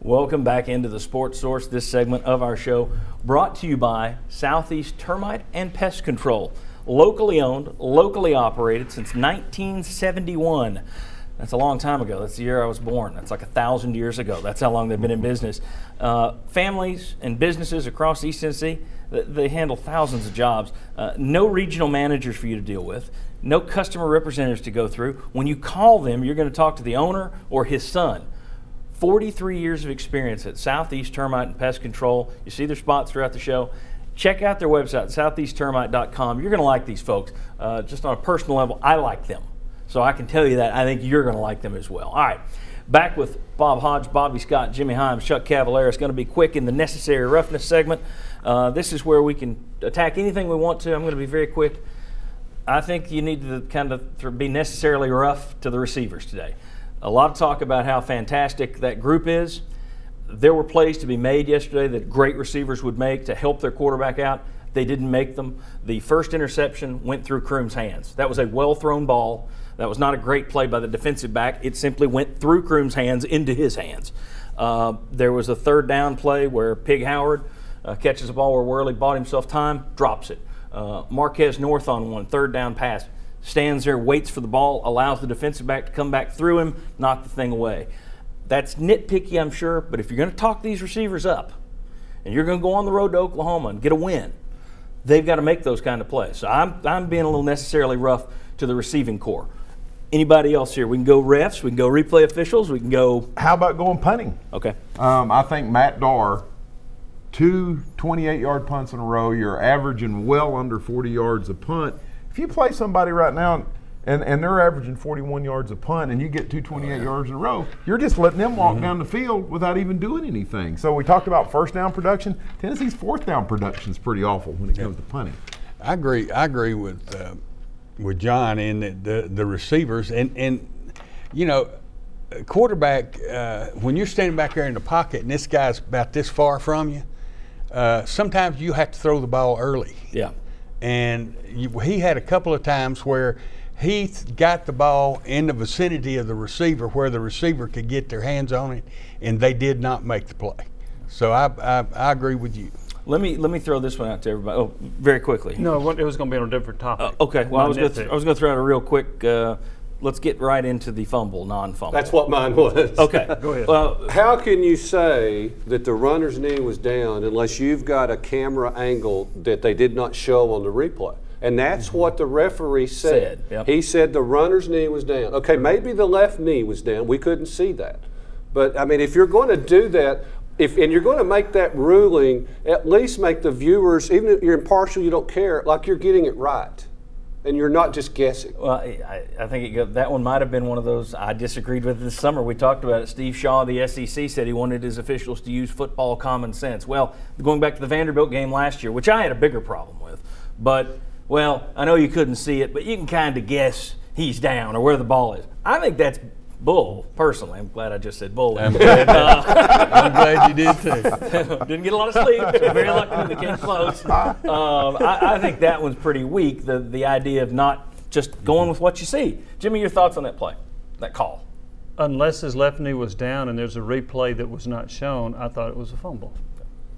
Welcome back into the Sports Source. This segment of our show brought to you by Southeast Termite and Pest Control. Locally owned, locally operated since 1971. That's a long time ago. That's the year I was born. That's like 1,000 years ago. That's how long they've been in business. Families and businesses across East Tennessee, they handle thousands of jobs. No regional managers for you to deal with. No customer representatives to go through. When you call them, you're going to talk to the owner or his son. 43 years of experience at Southeast Termite and Pest Control. You see their spots throughout the show. Check out their website, southeasttermite.com. You're going to like these folks. Just on a personal level, I like them. So I can tell you that. I think you're going to like them as well. All right, back with Bob Hodge, Bobby Scott, Jimmy Himes, Chuck Cavallera. It's going to be quick in the necessary roughness segment. This is where we can attack anything we want to. I'm going to be very quick. I think you need to kind of be necessarily rough to the receivers today. A lot of talk about how fantastic that group is. There were plays to be made yesterday that great receivers would make to help their quarterback out. They didn't make them. The first interception went through Croom's hands. That was a well-thrown ball. That was not a great play by the defensive back. It simply went through Croom's hands into his hands. There was a third down play where Pig Howard catches a ball where Worley bought himself time, drops it. Marquez North on one, third down pass. Stands there, waits for the ball, allows the defensive back to come back through him, knock the thing away. That's nitpicky, I'm sure, but if you're going to talk these receivers up and you're going to go on the road to Oklahoma and get a win, they've got to make those kind of plays. So I'm being a little necessarily rough to the receiving corps. Anybody else here? We can go refs, we can go replay officials, we can go. How about going punting? Okay. I think Matt Darr, 2 28-yard punts in a row, you're averaging well under 40 yards a punt. If you play somebody right now and they're averaging 41 yards a punt and you get 2 28 yards in a row, you're just letting them walk down the field without even doing anything. So we talked about first down production. Tennessee's fourth down production is pretty awful when it comes to punting. I agree with John in the receivers and you know, quarterback, when you're standing back there in the pocket and this guy's about this far from you, sometimes you have to throw the ball early. Yeah. And he had a couple of times where he got the ball in the vicinity of the receiver where the receiver could get their hands on it, and they did not make the play. So I agree with you. Let me throw this one out to everybody. Oh, very quickly. No, it was going to be on a different topic. Okay. Well, I was going to throw out a real quick. Let's get right into the fumble, non-fumble. That's what mine was. Okay. Go ahead. Well, how can you say that the runner's knee was down unless you've got a camera angle that they did not show on the replay? And that's what the referee said. Yep. He said the runner's knee was down. Okay, maybe the left knee was down. We couldn't see that. But, I mean, if you're going to do that, and you're going to make that ruling, at least make the viewers, even if you're impartial, you don't care, like you're getting it right. And you're not just guessing. Well, I think that one might have been one of those I disagreed with this summer. We talked about it. Steve Shaw of the SEC said he wanted his officials to use football common sense. Well, going back to the Vanderbilt game last year, which I had a bigger problem with, but, well, I know you couldn't see it, but you can kind of guess he's down or where the ball is. I think that's bull, personally. I'm glad I just said bull. I'm glad you did too. Didn't get a lot of sleep. So very lucky they came close. I think that one's pretty weak, the idea of not just going with what you see. Jimmy, your thoughts on that play, that call? Unless his left knee was down and there's a replay that was not shown, I thought it was a fumble.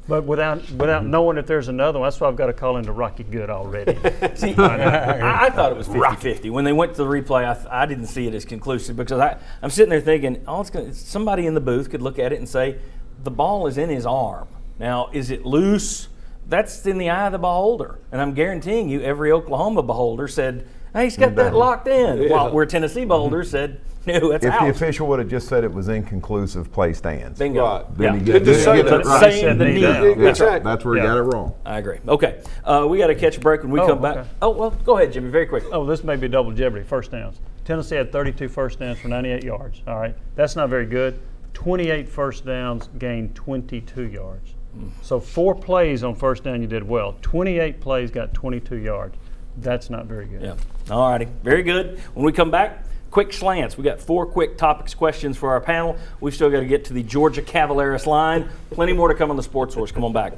But without knowing if there's another one, that's why I've got to call into Rocky Good already. See, I thought it was 50-50. When they went to the replay, I didn't see it as conclusive because I'm sitting there thinking, somebody in the booth could look at it and say, the ball is in his arm. Now, is it loose? That's in the eye of the beholder. And I'm guaranteeing you every Oklahoma beholder said, hey, he's got that locked in. Yeah. While where Tennessee beholders said, no, that's If out. the official would have just said it was inconclusive, play stands. Bingo. Right. Then Yeah. you get, Didn't just say get that. it right. Saying the knee. Yeah. That's right. That's where you got it wrong. I agree. Okay. We got to catch a break when we come back. Okay. Oh, well, go ahead, Jimmy, very quick. Oh, this may be double jeopardy, first downs. Tennessee had 32 first downs for 98 yards. All right. That's not very good. 28 first downs gained 22 yards. So 4 plays on first down you did well. 28 plays got 22 yards. That's not very good. Yeah. All righty. Very good. When we come back, quick slants. We got 4 quick topics questions for our panel. We've still got to get to the Georgia Cavaleris line. Plenty more to come on the Sports Source. Come on back.